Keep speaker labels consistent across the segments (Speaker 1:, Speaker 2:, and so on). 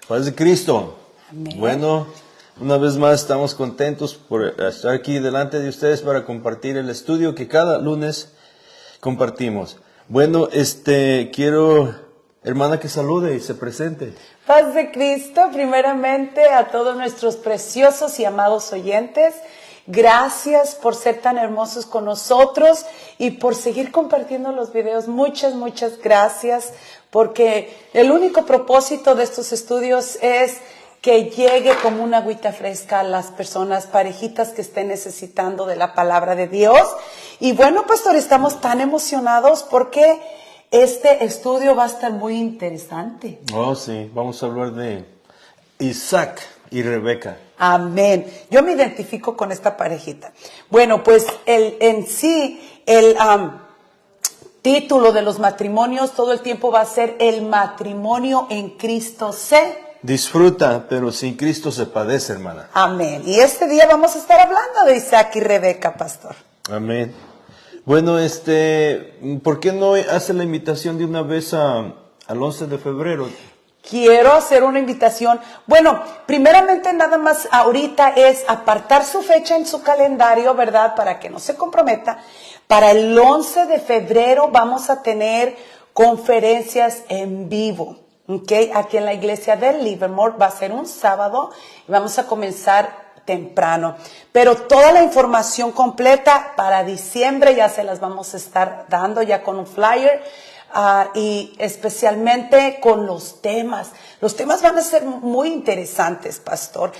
Speaker 1: Paz de Cristo.
Speaker 2: Amén.
Speaker 1: Bueno, una vez más estamos contentos por estar aquí delante de ustedes para compartir el estudio que cada lunes compartimos. Bueno, quiero, hermana, que salude y se presente.
Speaker 2: Paz de Cristo, primeramente a todos nuestros preciosos y amados oyentes. Gracias por ser tan hermosos con nosotros y por seguir compartiendo los videos. Muchas gracias, porque el único propósito de estos estudios es que llegue como una agüita fresca a las personas, parejitas que estén necesitando de la palabra de Dios. Y bueno, pastor, estamos tan emocionados porque este estudio va a estar muy interesante.
Speaker 1: Oh, sí, vamos a hablar de Isaac y Rebeca.
Speaker 2: Amén. Yo me identifico con esta parejita. Bueno, pues el título de los matrimonios todo el tiempo va a ser el matrimonio en Cristo se
Speaker 1: disfruta, pero sin Cristo se padece, hermana.
Speaker 2: Amén. Y este día vamos a estar hablando de Isaac y Rebeca, pastor.
Speaker 1: Amén. Bueno, ¿por qué no hace la invitación de una vez al 11 de febrero?
Speaker 2: Quiero hacer una invitación. Bueno, primeramente nada más ahorita es apartar su fecha en su calendario, ¿verdad? Para que no se comprometa. Para el 11 de febrero vamos a tener conferencias en vivo, ¿ok? Aquí en la iglesia de Livermore va a ser un sábado y vamos a comenzar temprano. Pero toda la información completa para diciembre ya se las vamos a estar dando ya con un flyer. Y especialmente con los temas. Los temas van a ser muy interesantes, pastor.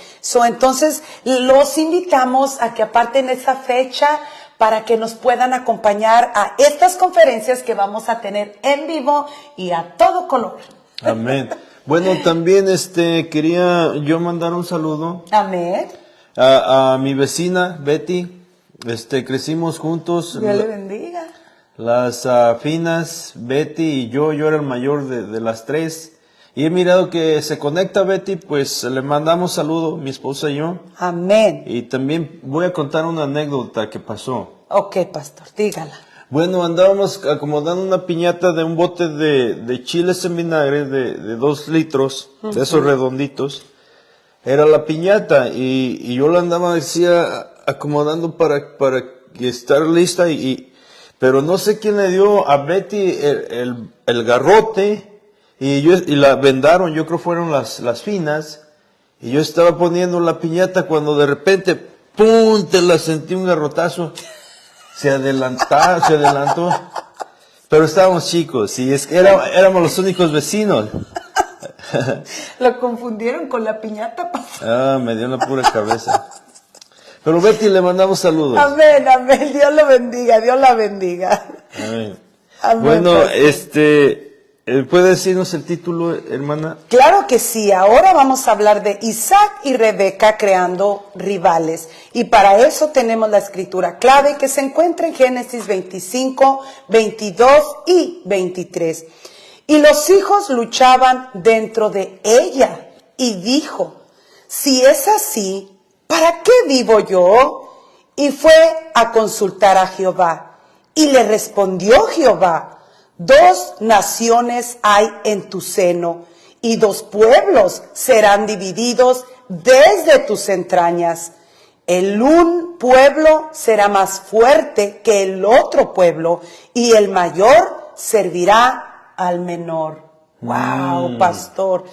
Speaker 2: Entonces, los invitamos a que aparten esa fecha para que nos puedan acompañar a estas conferencias que vamos a tener en vivo y a todo color.
Speaker 1: Amén. Bueno, también quería yo mandar un saludo.
Speaker 2: Amén.
Speaker 1: A mi vecina, Betty. Crecimos juntos.
Speaker 2: Dios le bendiga.
Speaker 1: Las finas, Betty y yo era el mayor de las tres. Y he mirado que se conecta Betty, pues le mandamos saludo, mi esposa y yo.
Speaker 2: Amén.
Speaker 1: Y también voy a contar una anécdota que pasó.
Speaker 2: Ok, pastor, dígala.
Speaker 1: Bueno, andábamos acomodando una piñata de un bote de chiles en vinagre de 2 litros, de esos redonditos. Era la piñata y yo la andaba, decía, acomodando para estar lista pero no sé quién le dio a Betty el garrote y la vendaron, yo creo fueron las finas, y yo estaba poniendo la piñata cuando de repente, ¡pum!, te la sentí un garrotazo, se adelantó, pero estábamos chicos y éramos los únicos vecinos.
Speaker 2: Lo confundieron con la piñata, pastor.
Speaker 1: Me dio en la pura cabeza. Pero Betty, le mandamos saludos.
Speaker 2: Amén, amén. Dios lo bendiga, Dios la bendiga.
Speaker 1: Amén.
Speaker 2: Amén,
Speaker 1: bueno,
Speaker 2: pastor.
Speaker 1: ¿puede decirnos el título, hermana?
Speaker 2: Claro que sí. Ahora vamos a hablar de Isaac y Rebeca creando rivales. Y para eso tenemos la escritura clave que se encuentra en Génesis 25, 22 y 23. Y los hijos luchaban dentro de ella. Y dijo, si es así, ¿para qué vivo yo? Y fue a consultar a Jehová. Y le respondió Jehová, 2 naciones hay en tu seno, y 2 pueblos serán divididos desde tus entrañas. El un pueblo será más fuerte que el otro pueblo, y el mayor servirá al menor. ¡Wow, pastor!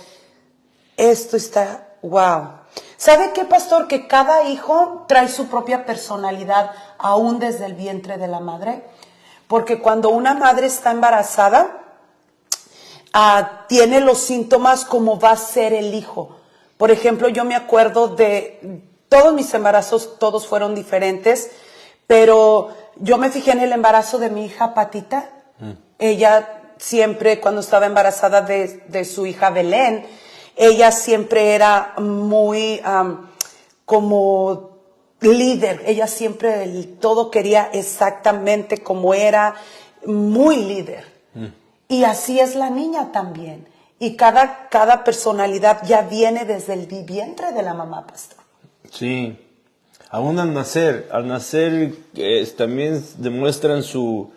Speaker 2: Esto está, wow. ¿Sabe qué, pastor? Que cada hijo trae su propia personalidad aún desde el vientre de la madre. Porque cuando una madre está embarazada, tiene los síntomas como va a ser el hijo. Por ejemplo, yo me acuerdo de todos mis embarazos, todos fueron diferentes, pero yo me fijé en el embarazo de mi hija Patita. Ella siempre, cuando estaba embarazada de su hija Belén, ella siempre era muy como líder. Ella siempre todo quería exactamente como era, muy líder. Y así es la niña también. Y cada personalidad ya viene desde el vientre de la mamá, pastor.
Speaker 1: Sí. Aún al nacer también demuestran su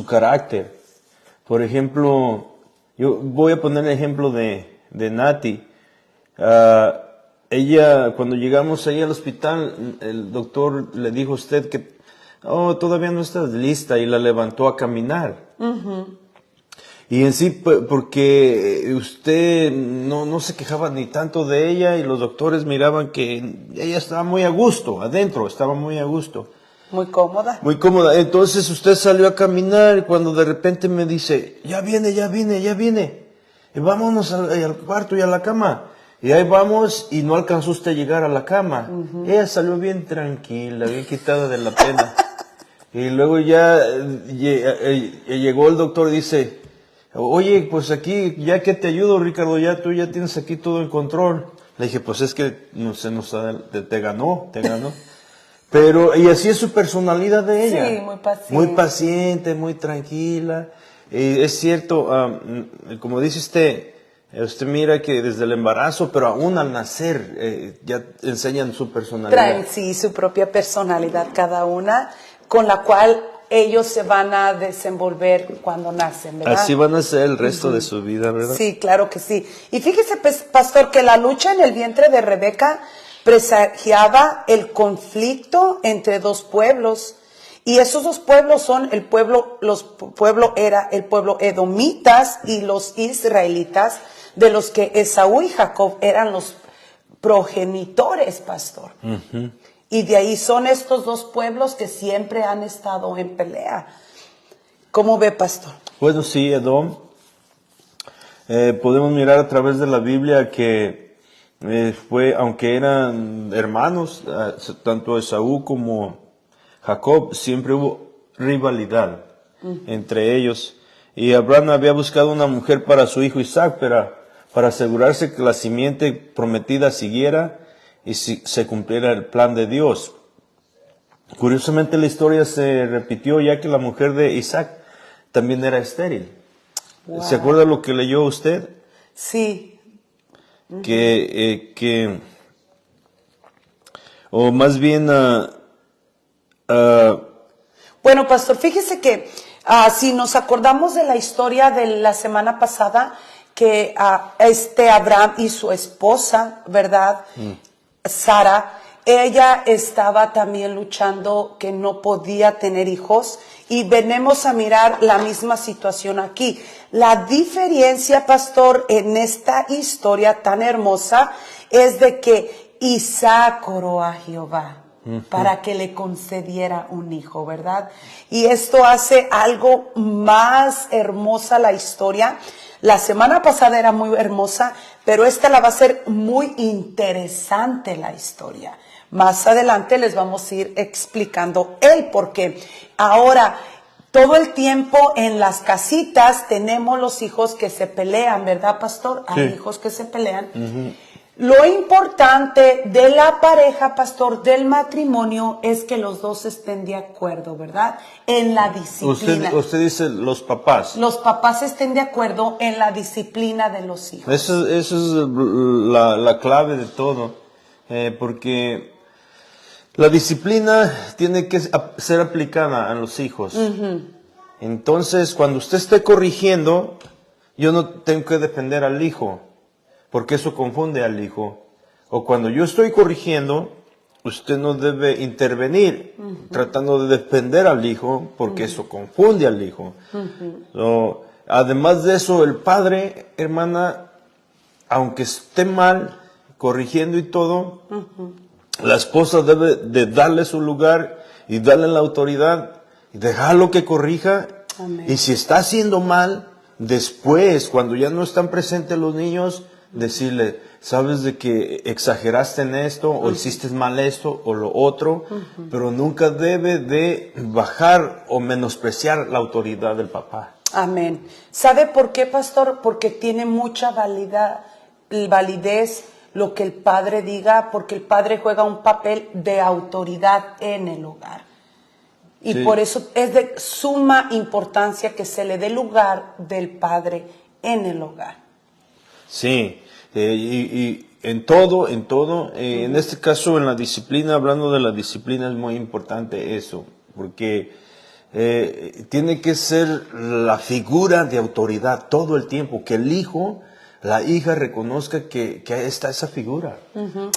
Speaker 1: carácter. Por ejemplo, yo voy a poner el ejemplo de Nati. ella, cuando llegamos ahí al hospital, el doctor le dijo a usted que, oh, todavía no estás lista, y la levantó a caminar. Y en sí, porque usted no se quejaba ni tanto de ella, y los doctores miraban que ella estaba muy a gusto, adentro, estaba muy a gusto.
Speaker 2: Muy cómoda.
Speaker 1: Muy cómoda. Entonces usted salió a caminar, y cuando de repente me dice, ya viene. Y vámonos al cuarto y a la cama. Y ahí vamos, y no alcanzó usted a llegar a la cama. Ella salió bien tranquila, bien quitada de la pena. Y luego ya llegó el doctor y dice, oye, pues aquí, ya que te ayudo, Ricardo, tú ya tienes aquí todo en control. Le dije, pues es que te ganó. Pero, y así es su personalidad de ella.
Speaker 2: Sí, muy paciente.
Speaker 1: Muy paciente, muy tranquila. Es cierto, como dice usted mira que desde el embarazo, pero aún al nacer, ya enseñan su personalidad.
Speaker 2: Traen, sí, su propia personalidad cada una, con la cual ellos se van a desenvolver cuando nacen, ¿verdad?
Speaker 1: Así van a ser el resto de su vida, ¿verdad?
Speaker 2: Sí, claro que sí. Y fíjese, pastor, que la lucha en el vientre de Rebeca presagiaba el conflicto entre dos pueblos. Y esos dos pueblos son el pueblo edomitas y los israelitas, de los que Esaú y Jacob eran los progenitores, pastor. Y de ahí son estos dos pueblos que siempre han estado en pelea. ¿Cómo ve, pastor?
Speaker 1: Bueno, sí, Edom. Podemos mirar a través de la Biblia que aunque eran hermanos, tanto Esaú como Jacob, siempre hubo rivalidad entre ellos. Y Abraham había buscado una mujer para su hijo Isaac, para asegurarse que la simiente prometida siguiera y se cumpliera el plan de Dios. Curiosamente la historia se repitió, ya que la mujer de Isaac también era estéril.
Speaker 2: Wow.
Speaker 1: ¿Se acuerda lo que leyó usted?
Speaker 2: Sí.
Speaker 1: O más bien,
Speaker 2: bueno, pastor, fíjese que si nos acordamos de la historia de la semana pasada, que Abraham y su esposa, ¿verdad? Sara, ella estaba también luchando que no podía tener hijos, y venimos a mirar la misma situación aquí. La diferencia, pastor, en esta historia tan hermosa es de que Isaac oró a Jehová para que le concediera un hijo, ¿verdad? Y esto hace algo más hermosa la historia. La semana pasada era muy hermosa, pero esta la va a ser muy interesante la historia. Más adelante les vamos a ir explicando el porqué. Ahora, todo el tiempo en las casitas tenemos los hijos que se pelean, ¿verdad, pastor? Hay hijos que se pelean. Lo importante de la pareja, pastor, del matrimonio, es que los dos estén de acuerdo, ¿verdad? En la disciplina.
Speaker 1: Usted dice los papás.
Speaker 2: Los papás estén de acuerdo en la disciplina de los hijos.
Speaker 1: Eso es la clave de todo, porque la disciplina tiene que ser aplicada a los hijos. Entonces, cuando usted esté corrigiendo, yo no tengo que defender al hijo, porque eso confunde al hijo. O cuando yo estoy corrigiendo, usted no debe intervenir tratando de defender al hijo, porque eso confunde al hijo. Además de eso, el padre, hermana, aunque esté mal, corrigiendo y todo, la esposa debe de darle su lugar y darle la autoridad y dejarlo que corrija.
Speaker 2: Amén.
Speaker 1: Y si está haciendo mal, después, cuando ya no están presentes los niños, decirle, sabes de que exageraste en esto, o hiciste mal esto, o lo otro, pero nunca debe de bajar o menospreciar la autoridad del papá.
Speaker 2: Amén. ¿Sabe por qué, pastor? Porque tiene mucha validez lo que el padre diga, porque el padre juega un papel de autoridad en el hogar. Y por eso es de suma importancia que se le dé lugar del padre en el hogar.
Speaker 1: Sí, y en todo, en este caso en la disciplina, hablando de la disciplina, es muy importante eso, porque tiene que ser la figura de autoridad todo el tiempo, que el hijo la hija reconozca que ahí está esa figura.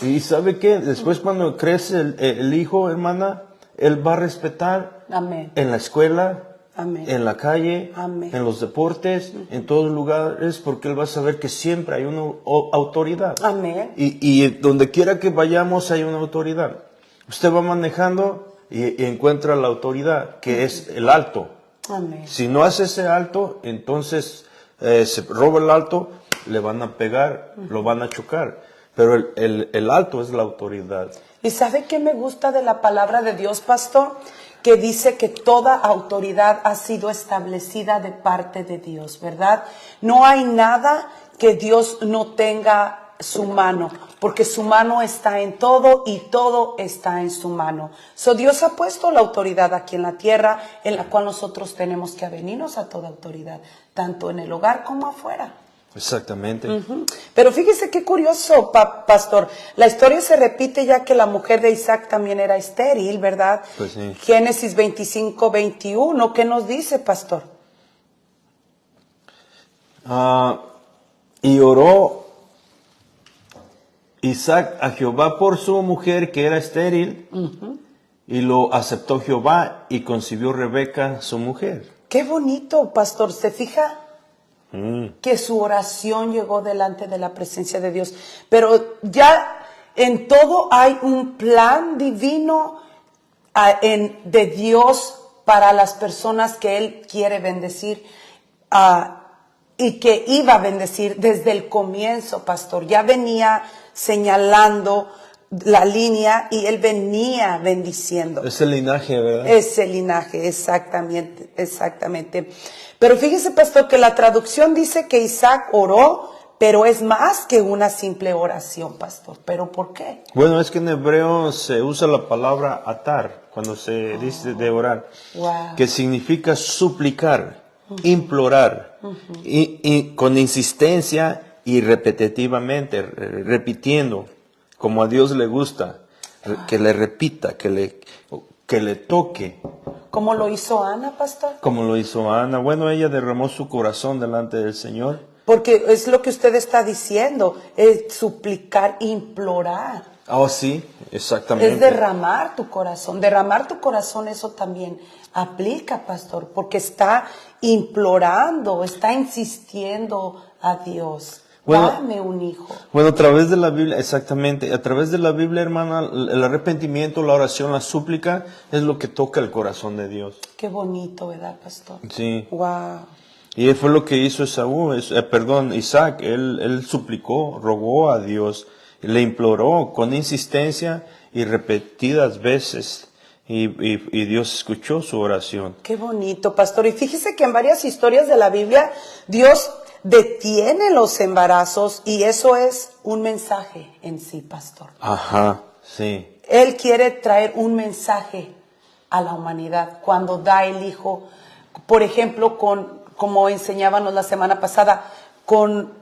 Speaker 1: Y ¿sabe qué? Después cuando crece el hijo, hermana, él va a respetar
Speaker 2: Amén.
Speaker 1: en la escuela,
Speaker 2: Amén.
Speaker 1: en la calle,
Speaker 2: Amén.
Speaker 1: en los deportes, en todos lugares, porque él va a saber que siempre hay una autoridad.
Speaker 2: Amén.
Speaker 1: Y donde quiera que vayamos hay una autoridad. Usted va manejando y encuentra la autoridad, que es el alto.
Speaker 2: Amén.
Speaker 1: Si no hace ese alto, entonces se roba el alto, le van a pegar, lo van a chocar. Pero el alto es la autoridad.
Speaker 2: ¿Y sabe qué me gusta de la palabra de Dios, pastor? Que dice que toda autoridad ha sido establecida de parte de Dios, ¿verdad? No hay nada que Dios no tenga su mano, porque su mano está en todo y todo está en su mano. So Dios ha puesto la autoridad aquí en la tierra, en la cual nosotros tenemos que avenirnos a toda autoridad, tanto en el hogar como afuera.
Speaker 1: Exactamente.
Speaker 2: Pero fíjese qué curioso, pastor. La historia se repite ya que la mujer de Isaac también era estéril, ¿verdad?
Speaker 1: Pues sí.
Speaker 2: Génesis 25, 21. ¿Qué nos dice, pastor?
Speaker 1: Y oró Isaac a Jehová por su mujer que era estéril, y lo aceptó Jehová y concibió Rebeca, su mujer.
Speaker 2: Qué bonito, pastor. ¿Se fija? Que su oración llegó delante de la presencia de Dios. Pero ya en todo hay un plan divino de Dios para las personas que Él quiere bendecir y que iba a bendecir desde el comienzo, pastor. Ya venía señalando la línea y Él venía bendiciendo.
Speaker 1: Ese linaje, ¿verdad?
Speaker 2: Ese linaje, exactamente, exactamente. Pero fíjese, pastor, que la traducción dice que Isaac oró, pero es más que una simple oración, pastor. ¿Pero por qué?
Speaker 1: Bueno, es que en hebreo se usa la palabra atar cuando se dice de orar,
Speaker 2: Wow.
Speaker 1: que significa suplicar, implorar, y con insistencia y repetitivamente, repitiendo, como a Dios le gusta, que le repita, que le toque.
Speaker 2: ¿Cómo lo hizo Ana, pastor?
Speaker 1: Como lo hizo Ana. Bueno, ella derramó su corazón delante del Señor.
Speaker 2: Porque es lo que usted está diciendo, es suplicar, implorar.
Speaker 1: Oh, sí, exactamente.
Speaker 2: Es derramar tu corazón. Derramar tu corazón, eso también aplica, pastor, porque está implorando, está insistiendo a Dios.
Speaker 1: Bueno,
Speaker 2: Dame un hijo.
Speaker 1: Bueno, a través de la Biblia, exactamente, a través de la Biblia, hermana, el arrepentimiento, la oración, la súplica, es lo que toca el corazón de Dios.
Speaker 2: Qué bonito, ¿verdad, pastor?
Speaker 1: Sí.
Speaker 2: Wow.
Speaker 1: Y fue lo que hizo Isaac, él suplicó, rogó a Dios, le imploró con insistencia y repetidas veces, y Dios escuchó su oración.
Speaker 2: Qué bonito, pastor. Y fíjese que en varias historias de la Biblia, Dios detiene los embarazos y eso es un mensaje en sí, pastor.
Speaker 1: Ajá, sí.
Speaker 2: Él quiere traer un mensaje a la humanidad cuando da el hijo, por ejemplo, como enseñábamos la semana pasada, con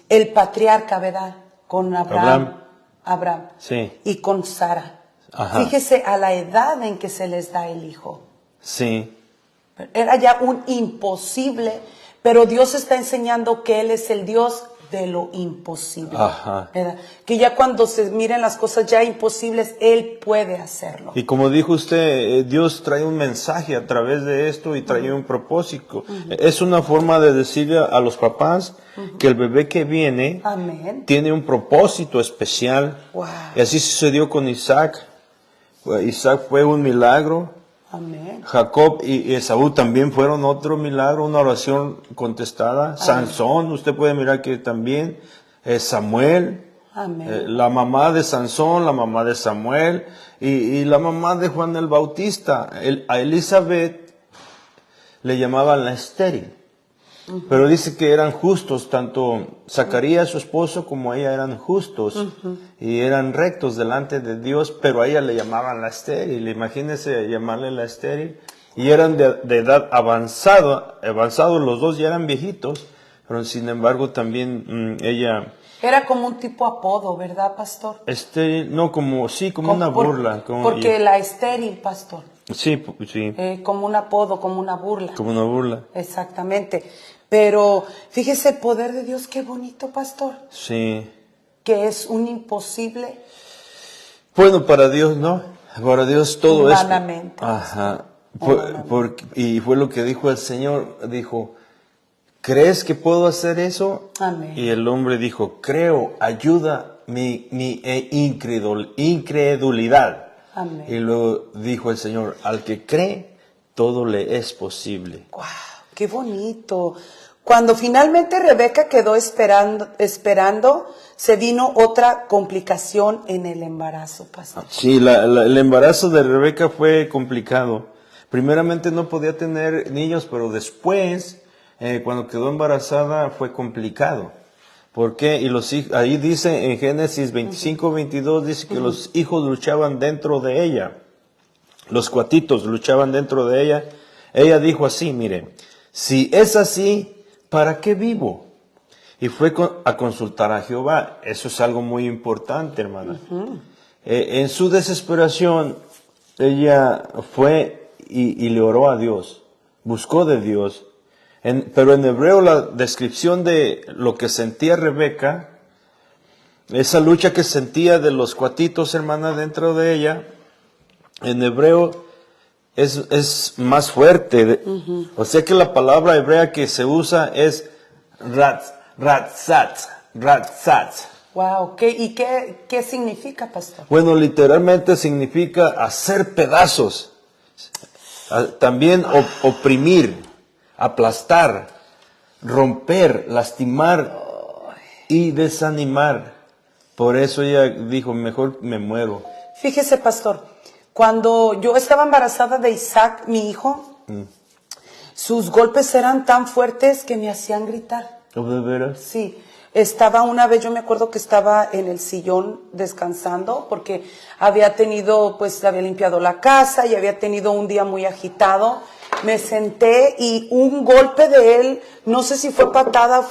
Speaker 2: el patriarca, ¿verdad? Con Abraham.
Speaker 1: Sí.
Speaker 2: Y con Sara.
Speaker 1: Ajá.
Speaker 2: Fíjese a la edad en que se les da el hijo.
Speaker 1: Sí.
Speaker 2: Era ya un imposible, pero Dios está enseñando que Él es el Dios de lo imposible.
Speaker 1: Ajá.
Speaker 2: ¿Verdad? Que ya cuando se miren las cosas ya imposibles, Él puede hacerlo.
Speaker 1: Y como dijo usted, Dios trae un mensaje a través de esto y trae un propósito. Es una forma de decirle a los papás que el bebé que viene
Speaker 2: Amén.
Speaker 1: tiene un propósito especial.
Speaker 2: Wow.
Speaker 1: Y así sucedió con Isaac. Isaac fue un milagro.
Speaker 2: Amén.
Speaker 1: Jacob y Esaú también fueron otro milagro, una oración contestada. Sansón, usted puede mirar que también. Samuel.
Speaker 2: Amén.
Speaker 1: La mamá de Sansón, la mamá de Samuel y la mamá de Juan el Bautista. A Elizabeth le llamaban la estéril. Pero dice que eran justos, tanto Zacarías, su esposo, como ella eran justos y eran rectos delante de Dios, pero a ella le llamaban la estéril. Imagínense llamarle la estéril. Y eran de edad avanzados, los dos ya eran viejitos, pero sin embargo también ella...
Speaker 2: Era como un tipo apodo, ¿verdad, pastor?
Speaker 1: No, como una burla.
Speaker 2: Porque la estéril, pastor.
Speaker 1: Sí, sí.
Speaker 2: Como un apodo, como una burla.
Speaker 1: Como una burla.
Speaker 2: Exactamente. Pero fíjese el poder de Dios, qué bonito, pastor,
Speaker 1: Sí.
Speaker 2: que es un imposible.
Speaker 1: Bueno, para Dios no. Para Dios todo
Speaker 2: Humanamente.
Speaker 1: es. Ajá.
Speaker 2: Humanamente.
Speaker 1: Y fue lo que dijo el Señor. Dijo, ¿crees que puedo hacer eso?
Speaker 2: Amén.
Speaker 1: Y el hombre dijo, creo, ayuda mi incredulidad.
Speaker 2: Amén.
Speaker 1: Y luego dijo el Señor, al que cree, todo le es posible.
Speaker 2: ¡Wow! ¡Qué bonito! Cuando finalmente Rebeca quedó esperando, se vino otra complicación en el embarazo, pastor.
Speaker 1: Sí, el embarazo de Rebeca fue complicado. Primeramente no podía tener niños, pero después, cuando quedó embarazada, fue complicado. ¿Por qué? Y ahí dice en Génesis 25-22, dice que los hijos luchaban dentro de ella. Los cuatitos luchaban dentro de ella. Ella dijo así, mire, si es así, ¿para qué vivo? Y fue a consultar a Jehová. Eso es algo muy importante, hermana. En su desesperación, ella fue y le oró a Dios. Buscó de Dios. Pero en hebreo la descripción de lo que sentía Rebeca, esa lucha que sentía de los cuatitos, hermana, dentro de ella, en hebreo es más fuerte. O sea que la palabra hebrea que se usa es ratzat.
Speaker 2: Wow, ¿y qué significa, pastor?
Speaker 1: Bueno, literalmente significa hacer pedazos. También oprimir, aplastar, romper, lastimar y desanimar. Por eso ella dijo, mejor me muero.
Speaker 2: Fíjese, pastor, cuando yo estaba embarazada de Isaac, mi hijo, sus golpes eran tan fuertes que me hacían gritar.
Speaker 1: ¿De veras?
Speaker 2: Sí, una vez yo me acuerdo que estaba en el sillón descansando porque había limpiado la casa y había tenido un día muy agitado. Me senté y un golpe de él, no sé si fue patada,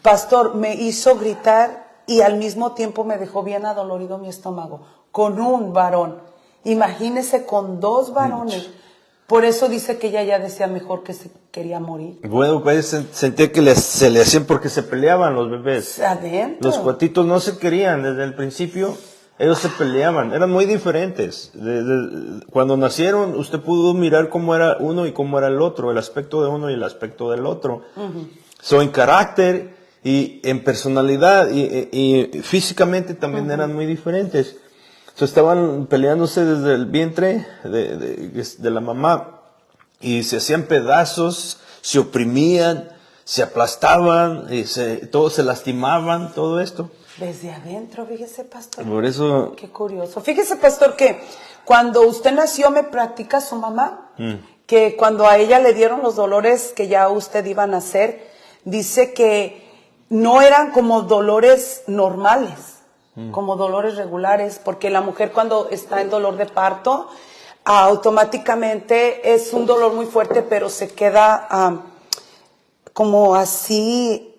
Speaker 2: pastor, me hizo gritar y al mismo tiempo me dejó bien adolorido mi estómago, con un varón. Imagínese con dos varones. Por eso dice que ella ya decía mejor que se quería morir.
Speaker 1: Bueno, pues sentía que se le hacían porque se peleaban los bebés.
Speaker 2: Adentro.
Speaker 1: Los cuatitos no se querían desde el principio. Ellos se peleaban, eran muy diferentes. Cuando nacieron, usted pudo mirar cómo era uno y cómo era el otro, el aspecto de uno y el aspecto del otro. En carácter y en personalidad y físicamente también eran muy diferentes. Estaban peleándose desde el vientre de la mamá y se hacían pedazos, se oprimían, se aplastaban, todos se lastimaban, todo esto.
Speaker 2: Desde adentro, fíjese, pastor.
Speaker 1: Por eso.
Speaker 2: Qué curioso. Fíjese, pastor, que cuando usted nació me platica su mamá que cuando a ella le dieron los dolores que ya usted iba a nacer, dice que no eran como dolores normales, como dolores regulares, porque la mujer cuando está en dolor de parto, automáticamente es un dolor muy fuerte, pero se queda como así,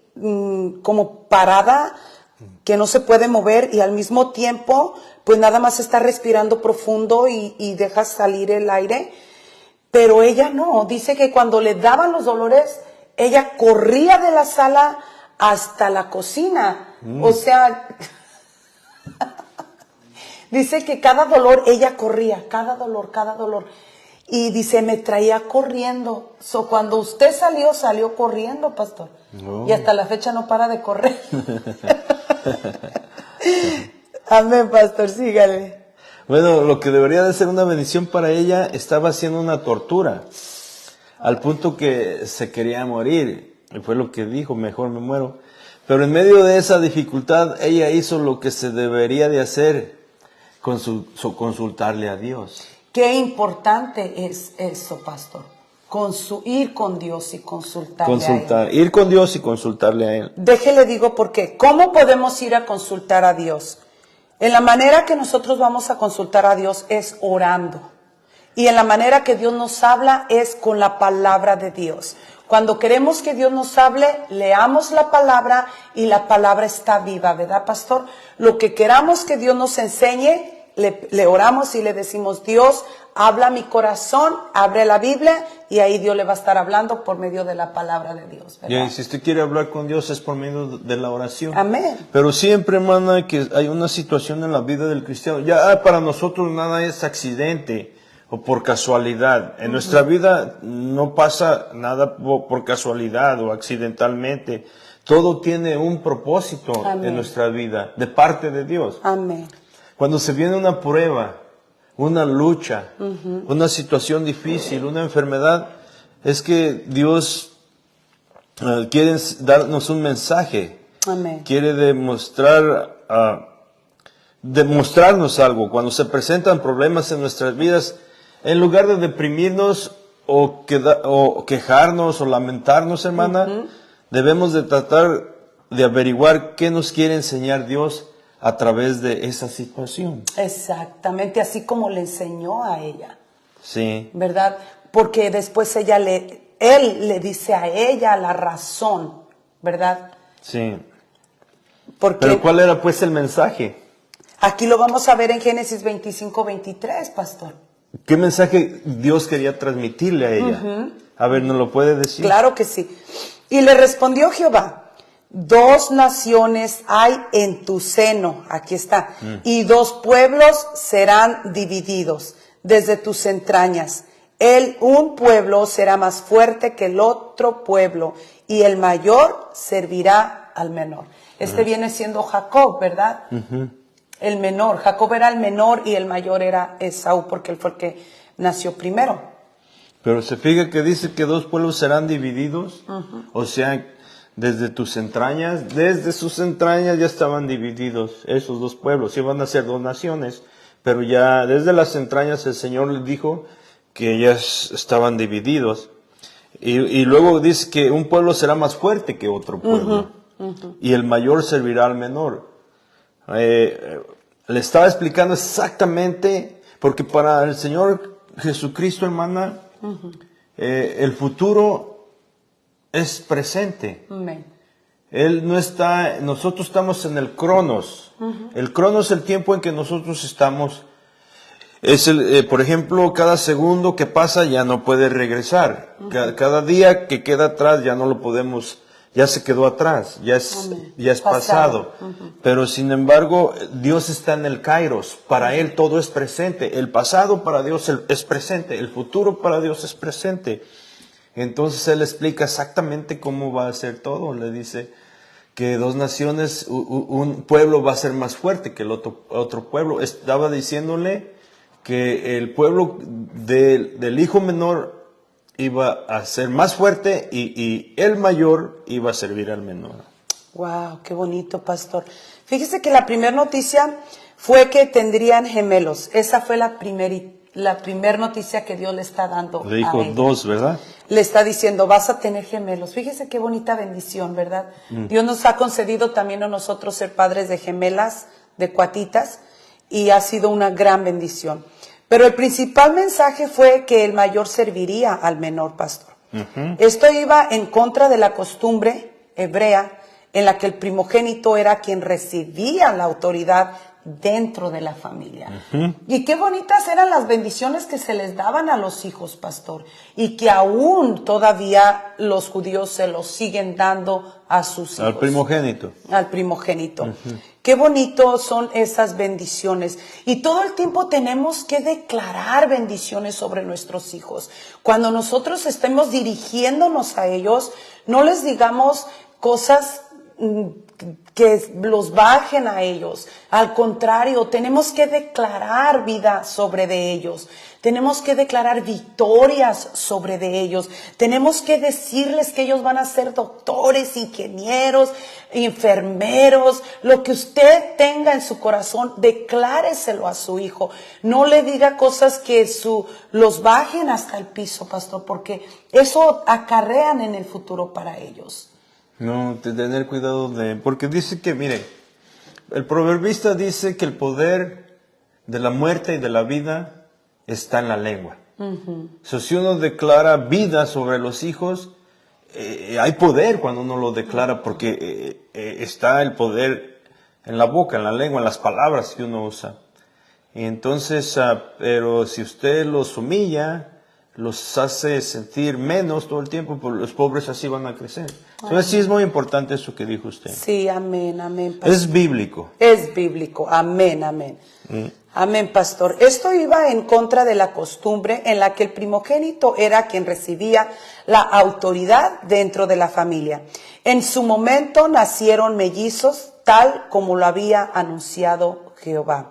Speaker 2: como parada, que no se puede mover y al mismo tiempo pues nada más está respirando profundo y deja salir el aire, pero ella no, dice que cuando le daban los dolores ella corría de la sala hasta la cocina, o sea, dice que cada dolor ella corría, cada dolor, y dice me traía corriendo, cuando usted salió corriendo, pastor, y hasta la fecha no para de correr. Amén, pastor, sígale.
Speaker 1: Bueno, lo que debería de ser una bendición para ella estaba siendo una tortura, al punto que se quería morir, y fue lo que dijo, mejor me muero. Pero en medio de esa dificultad, ella hizo lo que se debería de hacer, consultarle a Dios.
Speaker 2: Qué importante es eso, pastor. Ir con Dios y consultarle a Él.
Speaker 1: Ir con Dios y consultarle a Él.
Speaker 2: Déjele digo por qué. ¿Cómo podemos ir a consultar a Dios? En la manera que nosotros vamos a consultar a Dios es orando. Y en la manera que Dios nos habla es con la palabra de Dios. Cuando queremos que Dios nos hable, leamos la palabra y la palabra está viva, ¿verdad, pastor? Lo que queramos que Dios nos enseñe, le oramos y le decimos, Dios, habla mi corazón, abre la Biblia y ahí Dios le va a estar hablando por medio de la palabra de Dios, ¿verdad?
Speaker 1: Y si usted quiere hablar con Dios es por medio de la oración.
Speaker 2: Amén.
Speaker 1: Pero siempre, hermana, que hay una situación en la vida del cristiano. Ya para nosotros nada es accidente o por casualidad. En nuestra vida no pasa nada por casualidad o accidentalmente. Todo tiene un propósito en nuestra vida, de parte de Dios.
Speaker 2: Amén.
Speaker 1: Cuando se viene una prueba, una lucha, una situación difícil, una enfermedad, es que Dios quiere darnos un mensaje.
Speaker 2: Amén.
Speaker 1: Quiere demostrarnos algo. Cuando se presentan problemas en nuestras vidas, en lugar de deprimirnos o quejarnos o lamentarnos, hermana, debemos de tratar de averiguar qué nos quiere enseñar Dios a través de esa situación.
Speaker 2: Exactamente, así como le enseñó a ella.
Speaker 1: Sí.
Speaker 2: ¿Verdad? Porque después él le dice a ella la razón, ¿verdad?
Speaker 1: Sí.
Speaker 2: Porque
Speaker 1: Pero ¿cuál era pues el mensaje?
Speaker 2: aquí lo vamos a ver en Génesis 25:23, pastor.
Speaker 1: ¿Qué mensaje Dios quería transmitirle a ella? A ver, ¿nos lo puede decir?
Speaker 2: Claro que sí. Y le respondió Jehová, 2 naciones hay en tu seno, aquí está, y 2 pueblos serán divididos desde tus entrañas. Un pueblo será más fuerte que el otro pueblo, y el mayor servirá al menor. Viene siendo Jacob, ¿verdad? El menor. Jacob era el menor y el mayor era Esaú, porque él fue el que nació primero.
Speaker 1: Pero se fija que dice que 2 pueblos serán divididos, o sea, desde tus entrañas, desde sus entrañas ya estaban divididos esos 2 pueblos, iban a ser 2 naciones, pero ya desde las entrañas el Señor les dijo que ya estaban divididos. Y luego dice que un pueblo será más fuerte que otro pueblo, y el mayor servirá al menor. Le estaba explicando exactamente, porque para el Señor Jesucristo, hermana, el futuro es presente.
Speaker 2: Amén.
Speaker 1: Él no está, nosotros estamos en el cronos. El cronos es el tiempo en que nosotros estamos. Por ejemplo, cada segundo que pasa ya no puede regresar. Cada día que queda atrás ya no lo podemos, ya se quedó atrás, ya es pasado. Pero sin embargo, Dios está en el kairos. Para Él todo es presente. El pasado para Dios es presente. El futuro para Dios es presente. Entonces Él explica exactamente cómo va a ser todo. Le dice que 2 naciones, un pueblo va a ser más fuerte que el otro pueblo. Estaba diciéndole que el pueblo del hijo menor iba a ser más fuerte y el mayor iba a servir al menor.
Speaker 2: Wow, qué bonito, pastor. Fíjese que la primera noticia fue que tendrían gemelos. Esa fue la primera noticia que Dios le está dando.
Speaker 1: Le dijo 2, ¿verdad?
Speaker 2: Le está diciendo, vas a tener gemelos. Fíjese qué bonita bendición, ¿verdad? Dios nos ha concedido también a nosotros ser padres de gemelas, de cuatitas, y ha sido una gran bendición. Pero el principal mensaje fue que el mayor serviría al menor, pastor. Esto iba en contra de la costumbre hebrea en la que el primogénito era quien recibía la autoridad dentro de la familia. Y qué bonitas eran las bendiciones que se les daban a los hijos, pastor, y que aún todavía los judíos se los siguen dando a sus hijos.
Speaker 1: Al primogénito.
Speaker 2: Al primogénito. Qué bonito son esas bendiciones. Y todo el tiempo tenemos que declarar bendiciones sobre nuestros hijos. Cuando nosotros estemos dirigiéndonos a ellos, no les digamos cosas que los bajen a ellos. Al contrario, tenemos que declarar vida sobre de ellos. Tenemos que declarar victorias sobre de ellos. Tenemos que decirles que ellos van a ser doctores, ingenieros, enfermeros. Lo que usted tenga en su corazón, decláreselo a su hijo. No le diga cosas que los bajen hasta el piso, pastor, porque eso acarrean en el futuro para ellos.
Speaker 1: No, tener cuidado porque dice que, mire, el proverbista dice que el poder de la muerte y de la vida está en la lengua. Si uno declara vida sobre los hijos, hay poder cuando uno lo declara, porque está el poder en la boca, en la lengua, en las palabras que uno usa. Y entonces, pero si usted los humilla, los hace sentir menos todo el tiempo, pues los pobres así van a crecer. Entonces sí es muy importante eso que dijo usted.
Speaker 2: Sí, amén, amén, pastor.
Speaker 1: Es bíblico.
Speaker 2: Es bíblico, amén, amén. Amén, pastor. Esto iba en contra de la costumbre en la que el primogénito era quien recibía la autoridad dentro de la familia. En su momento nacieron mellizos, tal como lo había anunciado Jehová.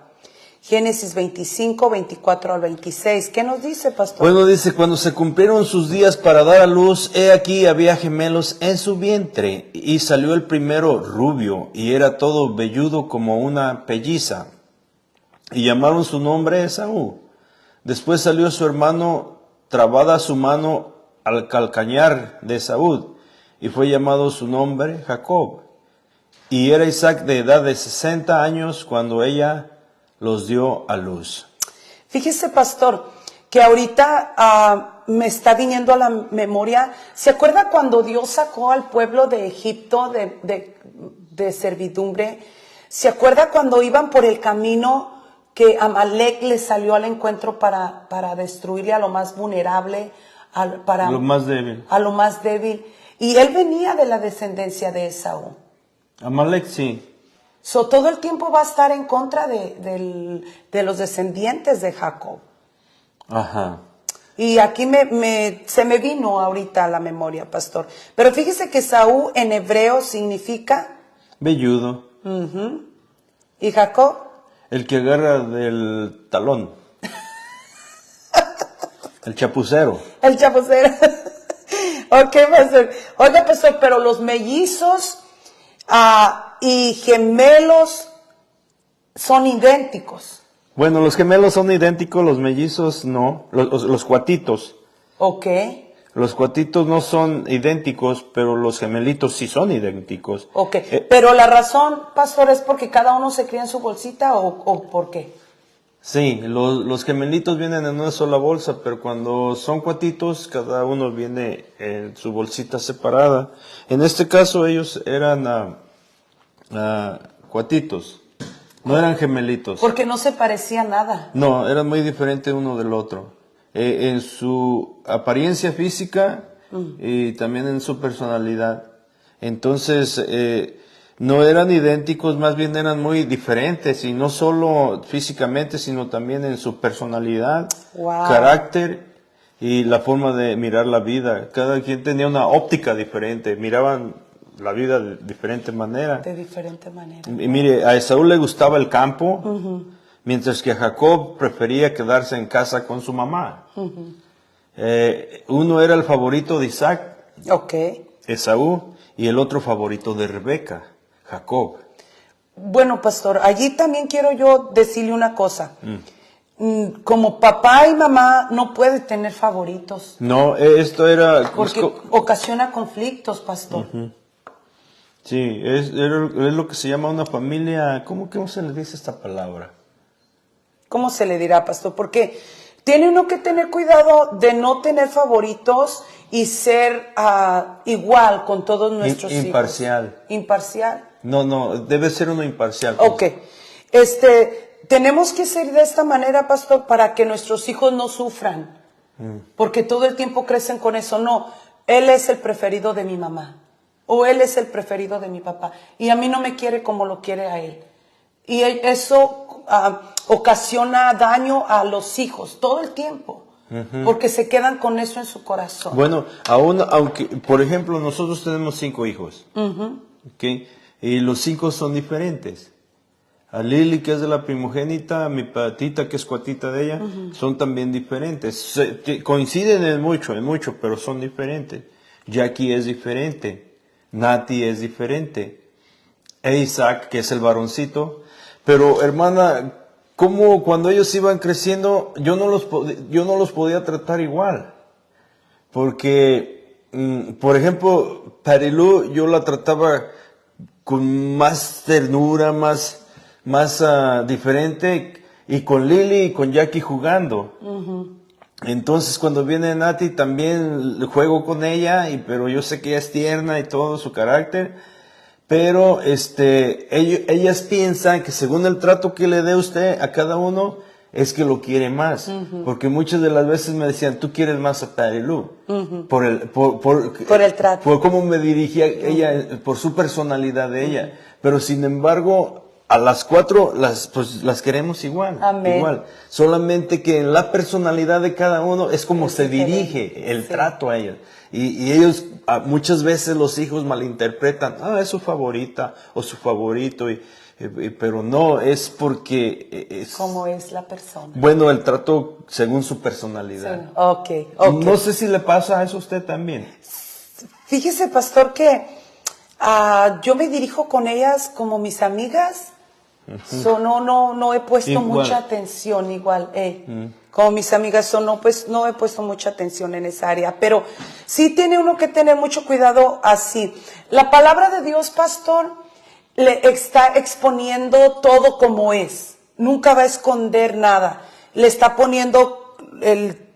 Speaker 2: Génesis 25, 24 al 26. ¿Qué nos dice, pastor?
Speaker 1: Bueno, dice, cuando se cumplieron sus días para dar a luz, he aquí había gemelos en su vientre, y salió el primero rubio, y era todo velludo como una pelliza, y llamaron su nombre Esaú. Después salió su hermano, trabada su mano al calcañar de Esaú, y fue llamado su nombre Jacob. Y era Isaac de edad de 60 años cuando ella los dio a luz.
Speaker 2: Fíjese, pastor, que ahorita me está viniendo a la memoria. ¿Se acuerda cuando Dios sacó al pueblo de Egipto de servidumbre? ¿Se acuerda cuando iban por el camino que Amalek les salió al encuentro para destruirle a lo más vulnerable,
Speaker 1: Lo más débil.
Speaker 2: a lo más débil? Y él venía de la descendencia de Esaú.
Speaker 1: Amalek sí.
Speaker 2: Todo el tiempo va a estar en contra de los descendientes de Jacob.
Speaker 1: Ajá.
Speaker 2: Y aquí se me vino ahorita a la memoria, pastor. Pero fíjese que Esaú en hebreo significa...
Speaker 1: Velludo.
Speaker 2: ¿Y Jacob?
Speaker 1: El que agarra del talón. El chapucero.
Speaker 2: El chapucero. Ok, pastor. Oiga, pastor, pero los mellizos y gemelos son idénticos.
Speaker 1: Bueno, los gemelos son idénticos, los mellizos no. Los cuatitos.
Speaker 2: Ok.
Speaker 1: Los cuatitos no son idénticos, pero los gemelitos sí son idénticos.
Speaker 2: Ok. Pero la razón, pastor, es porque cada uno se cría en su bolsita o ¿por qué?
Speaker 1: Sí, los gemelitos vienen en una sola bolsa, pero cuando son cuatitos, cada uno viene en su bolsita separada. En este caso ellos eran cuatitos, no eran gemelitos.
Speaker 2: Porque no se parecía nada.
Speaker 1: No, eran muy diferentes uno del otro. En su apariencia física y también en su personalidad. Entonces, no eran idénticos, más bien eran muy diferentes, y no solo físicamente, sino también en su personalidad,
Speaker 2: Wow.
Speaker 1: carácter y la forma de mirar la vida. Cada quien tenía una óptica diferente, miraban la vida de diferente manera.
Speaker 2: De diferente manera.
Speaker 1: Y mire, a Esaú le gustaba el campo, mientras que a Jacob prefería quedarse en casa con su mamá. Uno era el favorito de Isaac,
Speaker 2: Ok.
Speaker 1: Esaú, y el otro favorito de Rebeca, Jacob.
Speaker 2: Bueno, pastor, allí también quiero yo decirle una cosa. Como papá y mamá no puede tener favoritos.
Speaker 1: No, esto era...
Speaker 2: Porque ocasiona conflictos, pastor.
Speaker 1: Sí, es lo que se llama una familia... ¿Cómo se le dice esta palabra?
Speaker 2: ¿Cómo se le dirá, pastor? Porque tiene uno que tener cuidado de no tener favoritos y ser igual con todos nuestros hijos.
Speaker 1: Imparcial.
Speaker 2: Imparcial.
Speaker 1: No, debe ser uno imparcial.
Speaker 2: Ok. Tenemos que ser de esta manera, pastor, para que nuestros hijos no sufran. Porque todo el tiempo crecen con eso. No, él es el preferido de mi mamá. O él es el preferido de mi papá. Y a mí no me quiere como lo quiere a él. Y eso ocasiona daño a los hijos todo el tiempo. Porque se quedan con eso en su corazón.
Speaker 1: Bueno, aunque, por ejemplo, nosotros tenemos 5 hijos. ¿Okay? Y los 5 son diferentes. A Lili, que es de la primogénita, a mi patita, que es cuatita de ella, son también diferentes. Coinciden en mucho, pero son diferentes. Jackie es diferente. Nati es diferente. E Isaac, que es el varoncito. Pero, hermana, como cuando ellos iban creciendo, yo no los podía tratar igual. Porque, por ejemplo, Parilu, yo la trataba con más ternura, más diferente, y con Lili y con Jackie jugando. Entonces cuando viene Nati también juego con ella, pero yo sé que ella es tierna y todo su carácter, pero ellas piensan que según el trato que le dé usted a cada uno, es que lo quiere más. Porque muchas de las veces me decían, tú quieres más a Patty Lou. Por
Speaker 2: el trato.
Speaker 1: Por cómo me dirigía ella, por su personalidad de ella. Pero sin embargo, a las 4 las queremos igual.
Speaker 2: Amén.
Speaker 1: Igual. Solamente que en la personalidad de cada uno es como
Speaker 2: Es
Speaker 1: se
Speaker 2: diferente.
Speaker 1: dirige el
Speaker 2: Sí.
Speaker 1: trato a ella. Y ellos, muchas veces los hijos malinterpretan, es su favorita o su favorito, pero no, es porque es
Speaker 2: ¿Cómo es la persona?
Speaker 1: bueno el trato según su personalidad.
Speaker 2: Sí. Ok.
Speaker 1: No sé si le pasa a eso a usted también.
Speaker 2: Fíjese, pastor, que yo me dirijo con ellas como mis amigas. No he puesto
Speaker 1: Igual.
Speaker 2: mucha atención igual. Como mis amigas no he puesto mucha atención en esa área. Pero sí tiene uno que tener mucho cuidado así. La palabra de Dios, pastor, le está exponiendo todo como es. Nunca va a esconder nada. Le está poniendo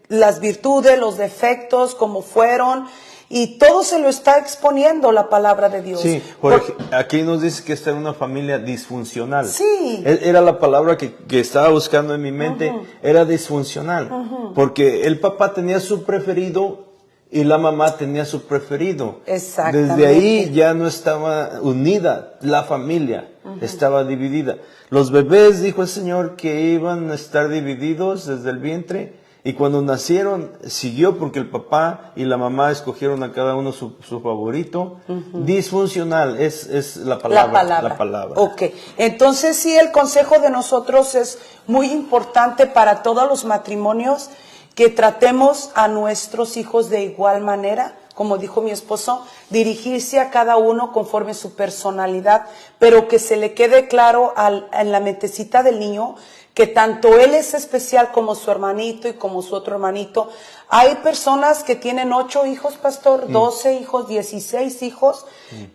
Speaker 2: las virtudes, los defectos, como fueron. Y todo se lo está exponiendo la palabra de Dios.
Speaker 1: Sí, aquí nos dice que esta era una familia disfuncional.
Speaker 2: Sí.
Speaker 1: Era la palabra que estaba buscando en mi mente, era disfuncional. Porque el papá tenía su preferido y la mamá tenía su preferido.
Speaker 2: Exactamente.
Speaker 1: Desde ahí ya no estaba unida la familia, estaba dividida. Los bebés, dijo el Señor, que iban a estar divididos desde el vientre. Y cuando nacieron, siguió porque el papá y la mamá escogieron a cada uno su favorito. Disfuncional es la palabra. La palabra.
Speaker 2: Ok. Entonces sí, el consejo de nosotros es muy importante para todos los matrimonios, que tratemos a nuestros hijos de igual manera. Como dijo mi esposo, dirigirse a cada uno conforme su personalidad, pero que se le quede claro en la mentecita del niño que tanto él es especial como su hermanito y como su otro hermanito. Hay personas que tienen 8 hijos, pastor, 12 hijos, 16 hijos,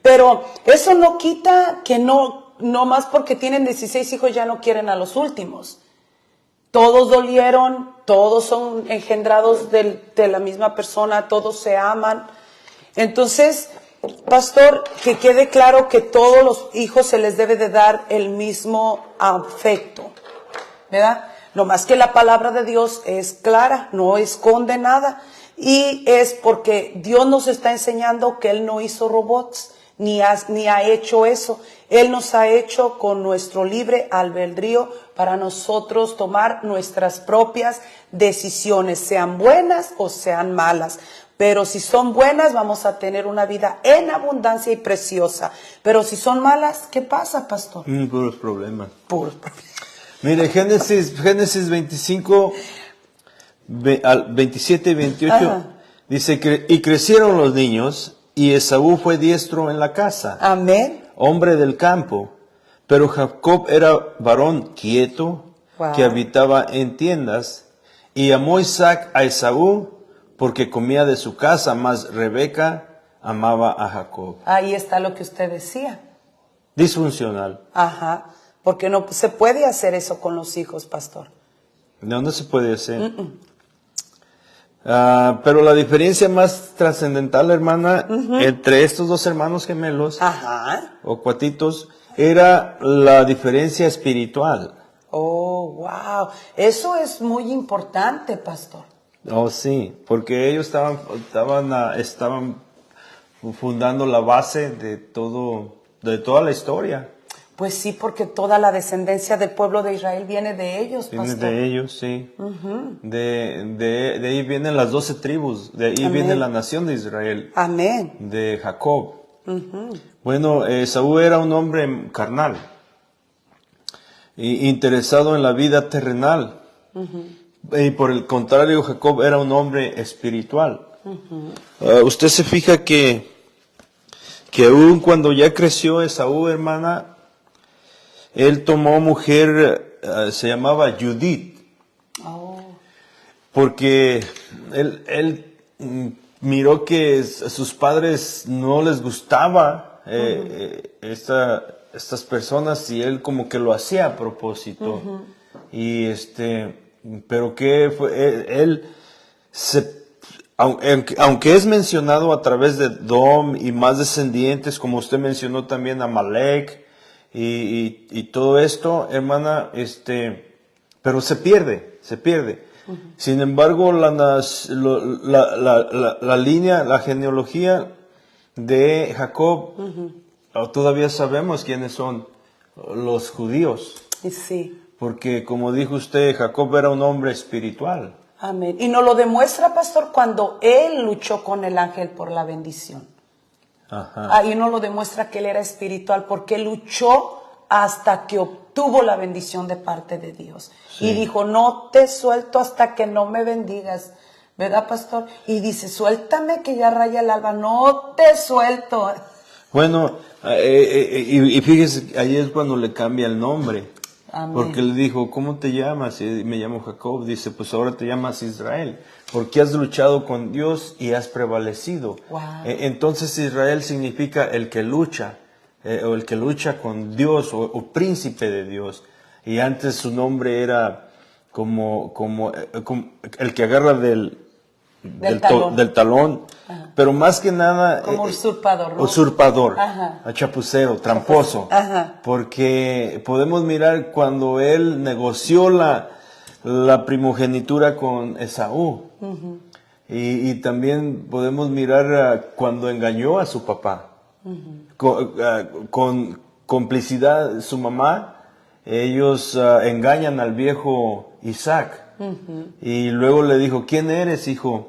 Speaker 2: pero eso no quita que no más porque tienen 16 hijos ya no quieren a los últimos. Todos dolieron, todos son engendrados de la misma persona, todos se aman. Entonces, pastor, que quede claro que todos los hijos se les debe de dar el mismo afecto, ¿verdad? No más que la palabra de Dios es clara, no esconde nada. Y es porque Dios nos está enseñando que Él no hizo robots, ni ha hecho eso. Él nos ha hecho con nuestro libre albedrío para nosotros tomar nuestras propias decisiones, sean buenas o sean malas. Pero si son buenas, vamos a tener una vida en abundancia y preciosa. Pero si son malas, ¿qué pasa, pastor?
Speaker 1: Puros problemas.
Speaker 2: Puros problemas.
Speaker 1: Mire, Génesis 25, al 27 y 28,
Speaker 2: Ajá.
Speaker 1: dice que y crecieron los niños, y Esaú fue diestro en la casa,
Speaker 2: Amén.
Speaker 1: hombre del campo, pero Jacob era varón quieto,
Speaker 2: Wow.
Speaker 1: que habitaba en tiendas, y amó Isaac a Esaú, porque comía de su casa, mas Rebeca amaba a Jacob.
Speaker 2: Ahí está lo que usted decía.
Speaker 1: Disfuncional.
Speaker 2: Ajá. Porque no se puede hacer eso con los hijos, pastor.
Speaker 1: No se puede hacer. Pero la diferencia más trascendental, hermana, entre estos dos hermanos gemelos
Speaker 2: Ajá.
Speaker 1: o cuatitos, era la diferencia espiritual.
Speaker 2: Oh, wow. Eso es muy importante, pastor.
Speaker 1: Oh, sí, porque ellos estaban fundando la base de toda la historia.
Speaker 2: Pues sí, porque toda la descendencia del pueblo de Israel viene de ellos,
Speaker 1: Viene
Speaker 2: pastor.
Speaker 1: de ellos, sí. De ahí vienen las 12 tribus, de ahí
Speaker 2: Amén.
Speaker 1: viene la nación de Israel,
Speaker 2: Amén.
Speaker 1: de Jacob. Bueno, Esaú era un hombre carnal, interesado en la vida terrenal. Y por el contrario, Jacob era un hombre espiritual. Usted se fija que aún cuando ya creció Esaú, hermana, él tomó mujer, se llamaba Judith, porque él miró que a sus padres no les gustaba estas personas, y él como que lo hacía a propósito. Y pero que fue, aunque es mencionado a través de Dom y más descendientes, como usted mencionó también a Amalek, y todo esto, hermana, pero se pierde, se pierde. Sin embargo, la línea, la genealogía de Jacob, todavía sabemos quiénes son los judíos.
Speaker 2: Sí.
Speaker 1: Porque como dijo usted, Jacob era un hombre espiritual.
Speaker 2: Amén. Y nos lo demuestra, pastor, cuando él luchó con el ángel por la bendición.
Speaker 1: Ajá.
Speaker 2: Ahí nos lo demuestra que él era espiritual, porque luchó hasta que obtuvo la bendición de parte de Dios.
Speaker 1: Sí.
Speaker 2: Y dijo, no te suelto hasta que no me bendigas. ¿Verdad, pastor? Y dice, suéltame que ya raya el alba. No te suelto.
Speaker 1: Bueno, y fíjese, ahí es cuando le cambia el nombre.
Speaker 2: Amén.
Speaker 1: Porque le dijo, ¿cómo te llamas? Y me llamo Jacob. Dice, pues ahora te llamas Israel, porque has luchado con Dios y has prevalecido.
Speaker 2: Wow.
Speaker 1: Entonces Israel significa el que lucha, o el que lucha con Dios, o príncipe de Dios. Y antes su nombre era como el que agarra del talón. Pero más que nada,
Speaker 2: como usurpador, ¿no?
Speaker 1: Usurpador,
Speaker 2: Ajá.
Speaker 1: chapucero, tramposo.
Speaker 2: Ajá.
Speaker 1: Porque podemos mirar cuando él negoció la primogenitura con Esaú. Y también podemos mirar cuando engañó a su papá. Con complicidad su mamá, ellos engañan al viejo Isaac. Y luego le dijo, ¿quién eres, hijo?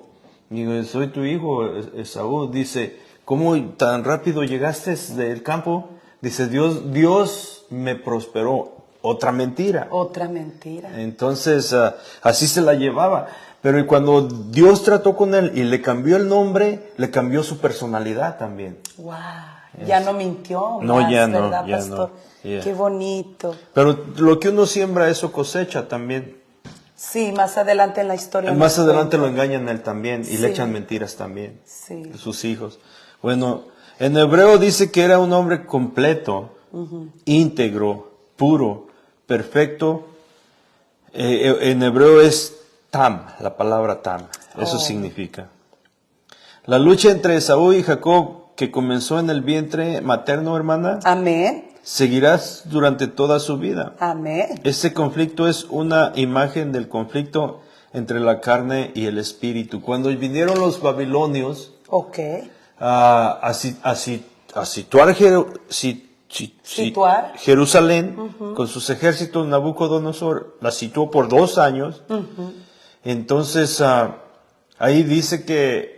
Speaker 1: Y digo, soy tu hijo, Esaú. Dice, ¿cómo tan rápido llegaste del campo? Dice, Dios me prosperó. Otra mentira.
Speaker 2: Otra mentira.
Speaker 1: Entonces, así se la llevaba. Pero cuando Dios trató con él y le cambió el nombre, le cambió su personalidad también.
Speaker 2: Wow. Ya no mintió
Speaker 1: No,
Speaker 2: más,
Speaker 1: ya no,
Speaker 2: ¿verdad,
Speaker 1: ya
Speaker 2: pastor?
Speaker 1: no. Yeah.
Speaker 2: Qué bonito.
Speaker 1: Pero lo que uno siembra, eso cosecha también.
Speaker 2: Sí, más adelante en la historia.
Speaker 1: Más adelante lo engañan a él también y
Speaker 2: Sí.
Speaker 1: le echan mentiras también.
Speaker 2: Sí.
Speaker 1: Sus hijos. Bueno, en hebreo dice que era un hombre completo, íntegro, puro, perfecto. En hebreo es tam, la palabra tam. Eso significa. La lucha entre Esaú y Jacob, que comenzó en el vientre materno, hermana,
Speaker 2: Amén.
Speaker 1: seguirás durante toda su vida.
Speaker 2: Amén.
Speaker 1: Este conflicto es una imagen del conflicto entre la carne y el espíritu. Cuando vinieron los babilonios
Speaker 2: Ok.
Speaker 1: a situar,
Speaker 2: Situar.
Speaker 1: Jerusalén con sus ejércitos, Nabucodonosor la situó por 2 años. Entonces ahí dice que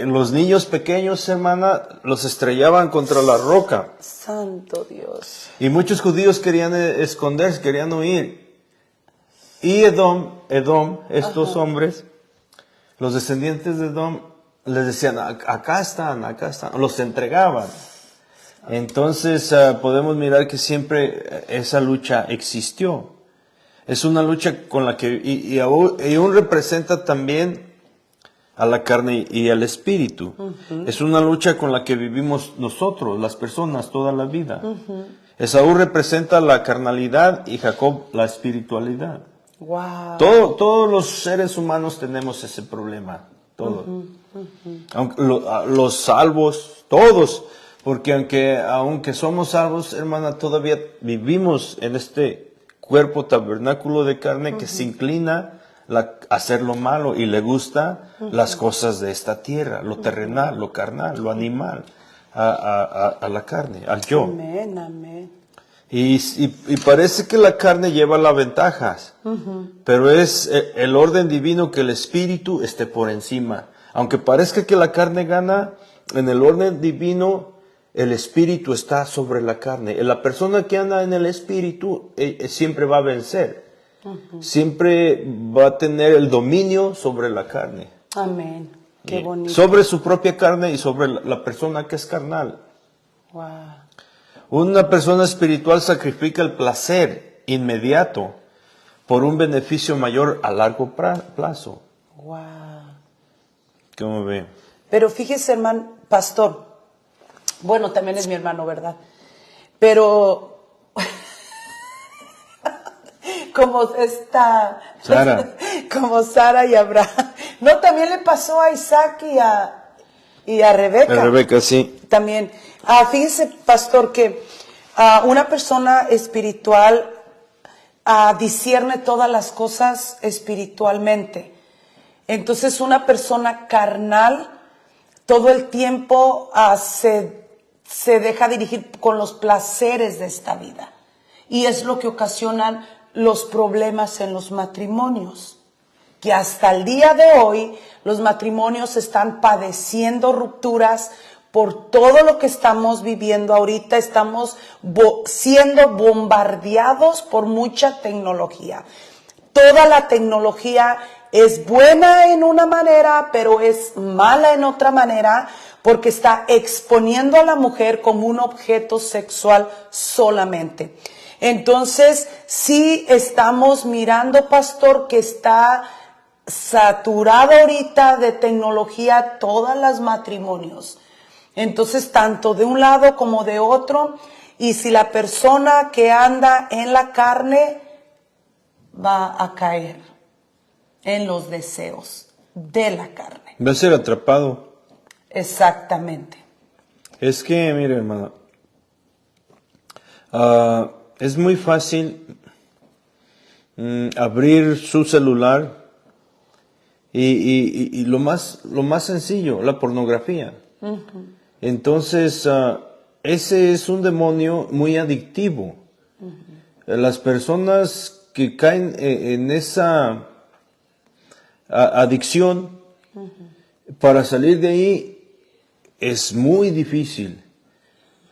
Speaker 1: los niños pequeños, hermana, los estrellaban contra la roca.
Speaker 2: Santo Dios.
Speaker 1: Y muchos judíos querían esconderse, querían huir. Y Edom, estos hombres, los descendientes de Edom, les decían, acá están, los entregaban. Entonces podemos mirar que siempre esa lucha existió. Es una lucha con la que, y aún representa también a la carne y al espíritu. Es una lucha con la que vivimos nosotros, las personas, toda la vida. Esaú representa la carnalidad y Jacob la espiritualidad.
Speaker 2: Wow.
Speaker 1: Todos los seres humanos tenemos ese problema, todos. Los salvos, todos, porque aunque somos salvos, hermana, todavía vivimos en este cuerpo tabernáculo de carne que se inclina a hacer lo malo y le gusta las cosas de esta tierra, lo terrenal, lo carnal, lo animal, a la carne, al yo.
Speaker 2: Amén, amén.
Speaker 1: Y parece que la carne lleva las ventajas, pero es el orden divino que el espíritu esté por encima. Aunque parezca que la carne gana, en el orden divino el espíritu está sobre la carne. La persona que anda en el espíritu siempre va a vencer. Siempre va a tener el dominio sobre la carne.
Speaker 2: Amén. Qué bonito.
Speaker 1: Sobre su propia carne y sobre la persona que es carnal.
Speaker 2: Wow.
Speaker 1: Una persona espiritual sacrifica el placer inmediato por un beneficio mayor a largo plazo.
Speaker 2: Wow.
Speaker 1: ¿Cómo ve?
Speaker 2: Pero fíjese, hermano, pastor. Bueno, también es mi hermano, ¿verdad? Pero como
Speaker 1: Sara.
Speaker 2: como Sara y Abraham. No, también le pasó a Isaac y a Rebeca.
Speaker 1: A Rebeca, sí.
Speaker 2: También. Fíjese, pastor, que una persona espiritual discierne todas las cosas espiritualmente. Entonces una persona carnal todo el tiempo se deja dirigir con los placeres de esta vida. Y es lo que ocasionan los problemas en los matrimonios. Que hasta el día de hoy los matrimonios están padeciendo rupturas por todo lo que estamos viviendo ahorita. Estamos siendo bombardeados por mucha tecnología. Toda la tecnología es buena en una manera, pero es mala en otra manera, porque está exponiendo a la mujer como un objeto sexual solamente. Entonces, sí estamos mirando, pastor, que está saturado ahorita de tecnología todos los matrimonios. Entonces, tanto de un lado como de otro, y si la persona que anda en la carne va a caer en los deseos de la carne.
Speaker 1: Va a ser atrapado.
Speaker 2: Exactamente.
Speaker 1: Es que, mire, hermano, es muy fácil abrir su celular y lo más sencillo, la pornografía. Uh-huh. Entonces, ese es un demonio muy adictivo. Uh-huh. Las personas que caen en esa adicción, uh-huh, para salir de ahí es muy difícil,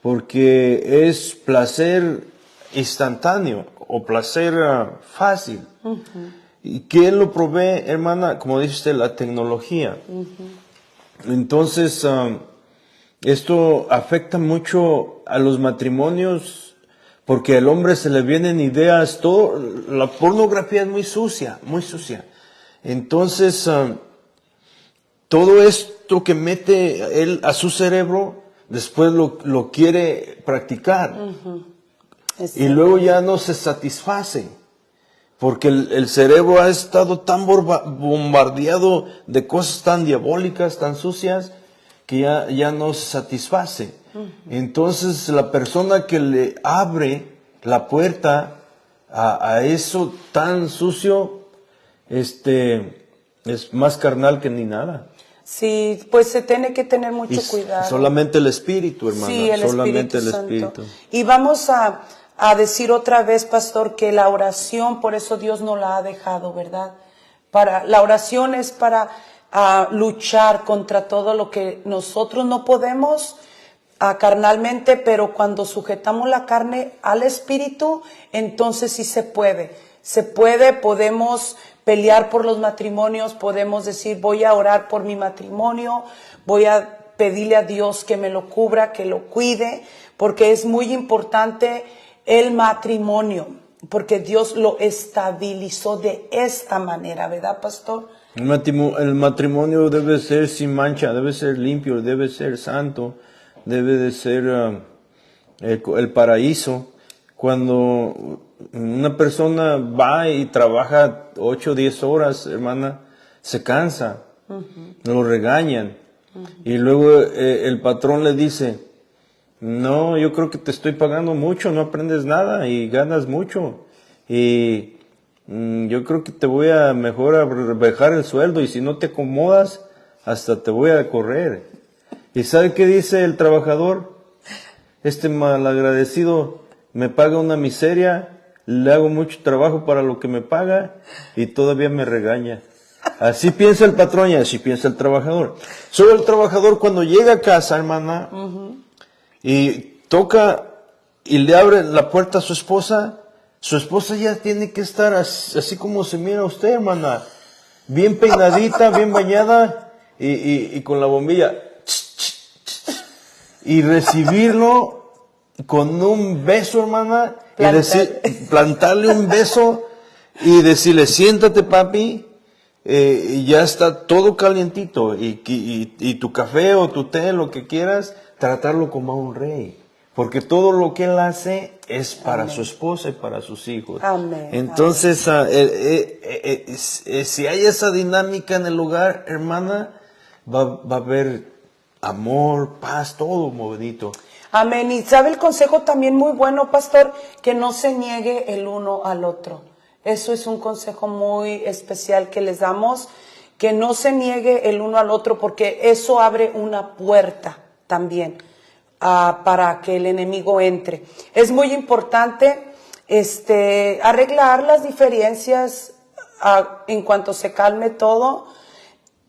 Speaker 1: porque es placer instantáneo o placer fácil. Uh-huh. ¿Y quién lo provee, hermana? Como dice usted, la tecnología. Uh-huh. Entonces, esto afecta mucho a los matrimonios, porque al hombre se le vienen ideas, la pornografía es muy sucia, muy sucia. Entonces, todo esto que mete él a su cerebro, después lo quiere practicar. Uh-huh. Y luego ya no se satisface, porque el cerebro ha estado tan bombardeado de cosas tan diabólicas, tan sucias, que ya no se satisface. Uh-huh. Entonces la persona que le abre la puerta a eso tan sucio, es más carnal que ni nada.
Speaker 2: Sí, pues se tiene que tener mucho cuidado.
Speaker 1: Solamente el Espíritu, hermana.
Speaker 2: Sí,
Speaker 1: solamente el
Speaker 2: Santo.
Speaker 1: Espíritu.
Speaker 2: Y vamos a decir otra vez, pastor, que la oración, por eso Dios no la ha dejado, ¿verdad? La oración es para luchar contra todo lo que nosotros no podemos carnalmente, pero cuando sujetamos la carne al Espíritu, entonces sí se puede. Podemos pelear por los matrimonios, podemos decir, voy a orar por mi matrimonio, voy a pedirle a Dios que me lo cubra, que lo cuide, porque es muy importante el matrimonio, porque Dios lo estabilizó de esta manera, ¿verdad, pastor?
Speaker 1: El matrimonio debe ser sin mancha, debe ser limpio, debe ser santo, debe de ser el paraíso. Cuando una persona va y trabaja 8 o 10 horas, hermana, se cansa, uh-huh, lo regañan, uh-huh, y luego el patrón le dice, no, yo creo que te estoy pagando mucho, no aprendes nada y ganas mucho, y yo creo que te voy a mejor a bajar el sueldo, y si no te acomodas, hasta te voy a correr. ¿Y sabe qué dice el trabajador? Malagradecido me paga una miseria, le hago mucho trabajo para lo que me paga y todavía me regaña. Así piensa el patrón y así piensa el trabajador. Solo el trabajador cuando llega a casa, hermana, uh-huh, y toca y le abre la puerta a su esposa ya tiene que estar así como se mira usted, hermana, bien peinadita, bien bañada y con la bombilla, y recibirlo con un beso, hermana, y plantarle un beso y decirle, siéntate, papi, y ya está todo calientito, y tu café o tu té, lo que quieras, tratarlo como a un rey, porque todo lo que él hace es para Amén. Su esposa y para sus hijos.
Speaker 2: Amén.
Speaker 1: Entonces, si hay esa dinámica en el hogar, hermana, va a haber amor, paz, todo bonito.
Speaker 2: Amén. Y sabe el consejo también muy bueno, pastor, que no se niegue el uno al otro. Eso es un consejo muy especial que les damos, que no se niegue el uno al otro, porque eso abre una puerta también para que el enemigo entre. Es muy importante arreglar las diferencias en cuanto se calme todo,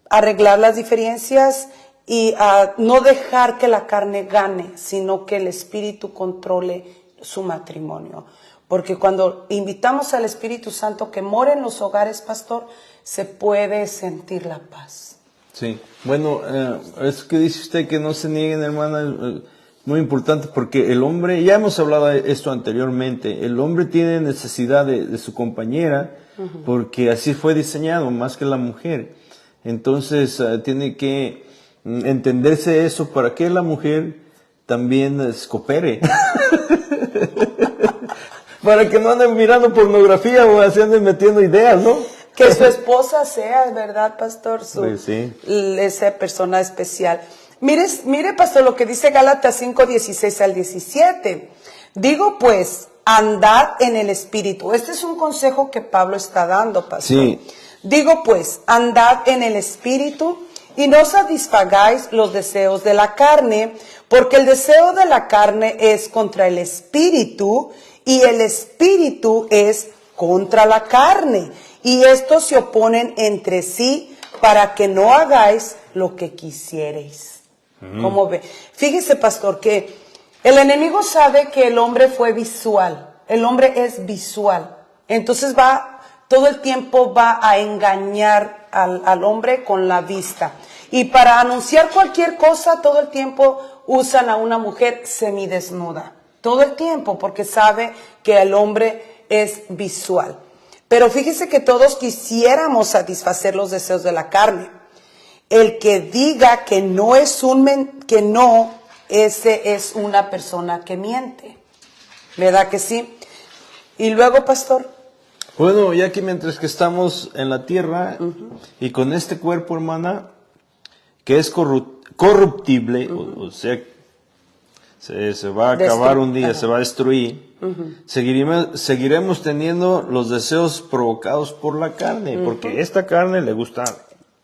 Speaker 2: arreglar las diferencias y no dejar que la carne gane, sino que el Espíritu controle su matrimonio. Porque cuando invitamos al Espíritu Santo que more en los hogares, pastor, se puede sentir la paz.
Speaker 1: Sí, bueno, eso que dice usted que no se nieguen, hermana, muy importante, porque el hombre, ya hemos hablado de esto anteriormente, el hombre tiene necesidad de su compañera, porque así fue diseñado, más que la mujer. Entonces, tiene que entenderse eso para que la mujer también coopere. Para que no anden mirando pornografía o así anden metiendo ideas, ¿no?
Speaker 2: Que su esposa sea, ¿verdad, pastor?
Speaker 1: Pues sí.
Speaker 2: Esa persona especial. Mire, pastor, lo que dice Gálatas 5, 16 al 17. Digo pues, andad en el Espíritu. Este es un consejo que Pablo está dando, pastor.
Speaker 1: Sí.
Speaker 2: Digo pues, andad en el Espíritu y no satisfagáis los deseos de la carne, porque el deseo de la carne es contra el Espíritu y el Espíritu es contra la carne. Y estos se oponen entre sí para que no hagáis lo que quisierais. ¿Cómo ve? Fíjese, pastor, que el enemigo sabe que el hombre fue visual. El hombre es visual. Entonces todo el tiempo va a engañar al hombre con la vista. Y para anunciar cualquier cosa, todo el tiempo usan a una mujer semidesnuda. Todo el tiempo, porque sabe que el hombre es visual. Pero fíjese que todos quisiéramos satisfacer los deseos de la carne. El que diga que no, ese es una persona que miente. ¿Verdad que sí? Y luego, pastor.
Speaker 1: Bueno, ya que mientras que estamos en la tierra y con este cuerpo, hermana, que es corruptible, o sea, se va a acabar un día, se va a destruir, seguiremos teniendo los deseos provocados por la carne, porque esta carne le gusta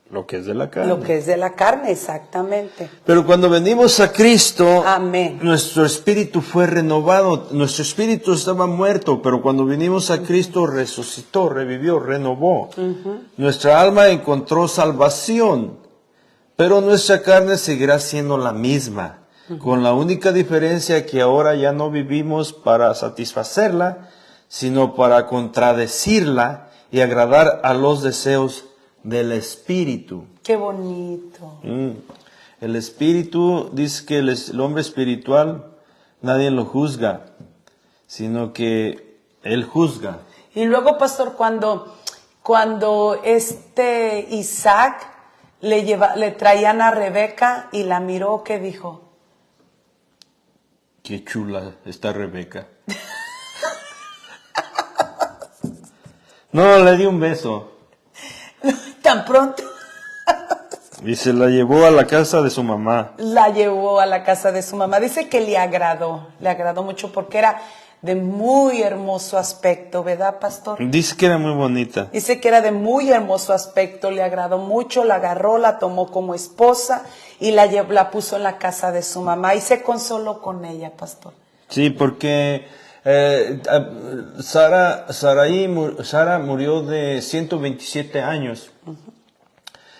Speaker 1: lo que es de la carne.
Speaker 2: Lo que es de la carne, exactamente.
Speaker 1: Pero cuando venimos a Cristo,
Speaker 2: amén,
Speaker 1: nuestro espíritu fue renovado. Nuestro espíritu estaba muerto, pero cuando vinimos a Cristo resucitó, revivió, renovó. Nuestra alma encontró salvación, pero nuestra carne seguirá siendo la misma, con la única diferencia que ahora ya no vivimos para satisfacerla, sino para contradecirla y agradar a los deseos del espíritu.
Speaker 2: Qué bonito.
Speaker 1: El espíritu dice que el hombre espiritual nadie lo juzga, sino que él juzga.
Speaker 2: Y luego, pastor, cuando Isaac le traían a Rebeca y la miró, ¿qué dijo?
Speaker 1: Qué chula está Rebeca. No, le di un beso.
Speaker 2: Tan pronto.
Speaker 1: Y se la llevó a la casa de su mamá.
Speaker 2: La llevó a la casa de su mamá. Dice que le agradó mucho porque era de muy hermoso aspecto, ¿verdad, pastor?
Speaker 1: Dice que era muy bonita.
Speaker 2: Dice que era de muy hermoso aspecto, le agradó mucho, la agarró, la tomó como esposa y la puso en la casa de su mamá y se consoló con ella, pastor.
Speaker 1: Sí, porque Sara murió de 127 años.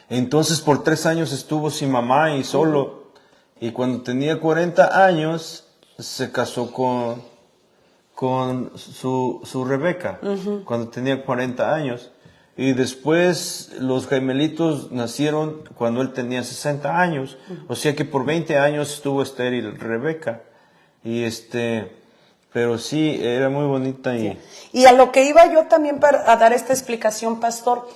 Speaker 1: Entonces por 3 años estuvo sin mamá y solo. Y cuando tenía 40 años se casó con su Rebeca, cuando tenía 40 años. Y después los gemelitos nacieron cuando él tenía 60 años. O sea que por 20 años estuvo estéril Rebeca. Y pero sí, era muy bonita. Y
Speaker 2: a lo que iba yo también a dar esta explicación, pastor,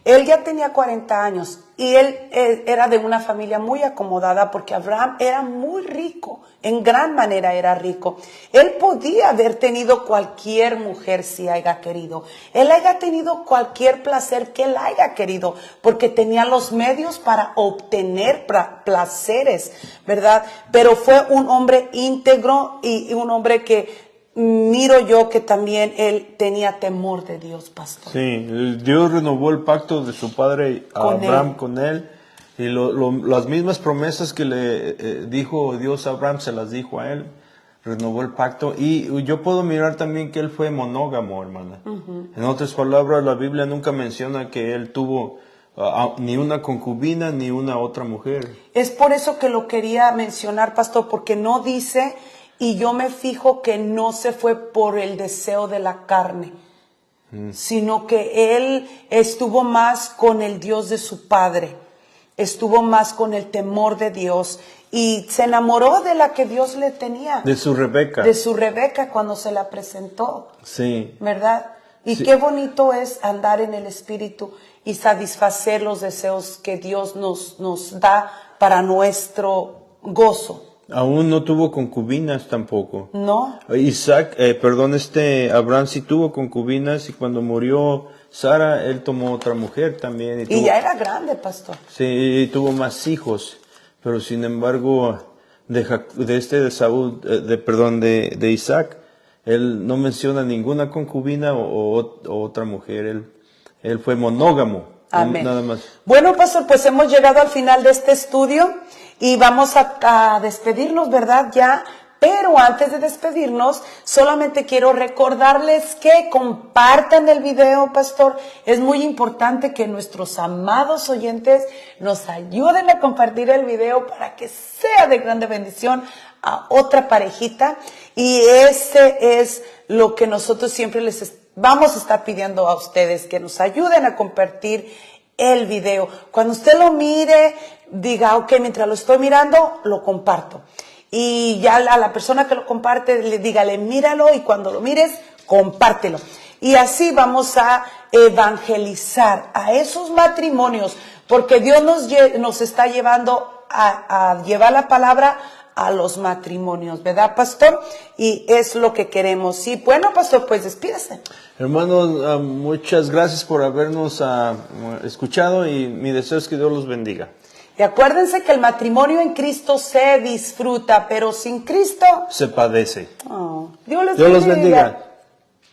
Speaker 2: Él ya tenía 40 años y él era de una familia muy acomodada porque Abraham era muy rico, en gran manera era rico. Él podía haber tenido cualquier mujer si haya querido. Él haya tenido cualquier placer que él haya querido porque tenía los medios para obtener placeres, ¿verdad? Pero fue un hombre íntegro y un hombre que miro yo que también él tenía temor de Dios, pastor.
Speaker 1: Sí, Dios renovó el pacto de su padre Abraham con él, y las mismas promesas que le dijo Dios a Abraham se las dijo a él, renovó el pacto, y yo puedo mirar también que él fue monógamo, hermana. En otras palabras, la Biblia nunca menciona que él tuvo ni una concubina ni una otra mujer.
Speaker 2: Es por eso que lo quería mencionar, pastor, porque no dice... Y yo me fijo que no se fue por el deseo de la carne, sino que él estuvo más con el Dios de su padre, estuvo más con el temor de Dios y se enamoró de la que Dios le tenía.
Speaker 1: De su Rebeca.
Speaker 2: De su Rebeca cuando se la presentó.
Speaker 1: Sí.
Speaker 2: ¿Verdad? Y
Speaker 1: sí.
Speaker 2: Qué bonito es andar en el Espíritu y satisfacer los deseos que Dios nos da para nuestro gozo.
Speaker 1: Aún no tuvo concubinas tampoco.
Speaker 2: No.
Speaker 1: Abraham sí tuvo concubinas, y cuando murió Sara, él tomó otra mujer también.
Speaker 2: Y ya era grande, pastor.
Speaker 1: Sí, y tuvo más hijos, pero sin embargo, de Isaac, él no menciona ninguna concubina o otra mujer, él fue monógamo.
Speaker 2: Amén.
Speaker 1: Nada más.
Speaker 2: Bueno, pastor, pues hemos llegado al final de este estudio y vamos a despedirnos, ¿verdad? Ya, pero antes de despedirnos, solamente quiero recordarles que compartan el video, pastor. Es muy importante que nuestros amados oyentes nos ayuden a compartir el video para que sea de grande bendición a otra parejita. Y ese es lo que nosotros siempre vamos a estar pidiendo a ustedes, que nos ayuden a compartir el video. Cuando usted lo mire, diga, ok, mientras lo estoy mirando, lo comparto. Y ya a la persona que lo comparte, dígale, míralo, y cuando lo mires, compártelo. Y así vamos a evangelizar a esos matrimonios, porque Dios nos está llevando a llevar la palabra a los matrimonios, ¿verdad, pastor? Y es lo que queremos. Y bueno, pastor, pues despídese.
Speaker 1: Hermanos, muchas gracias por habernos escuchado, y mi deseo es que Dios los bendiga.
Speaker 2: Y acuérdense que el matrimonio en Cristo se disfruta, pero sin Cristo
Speaker 1: se padece.
Speaker 2: Dios les bendiga.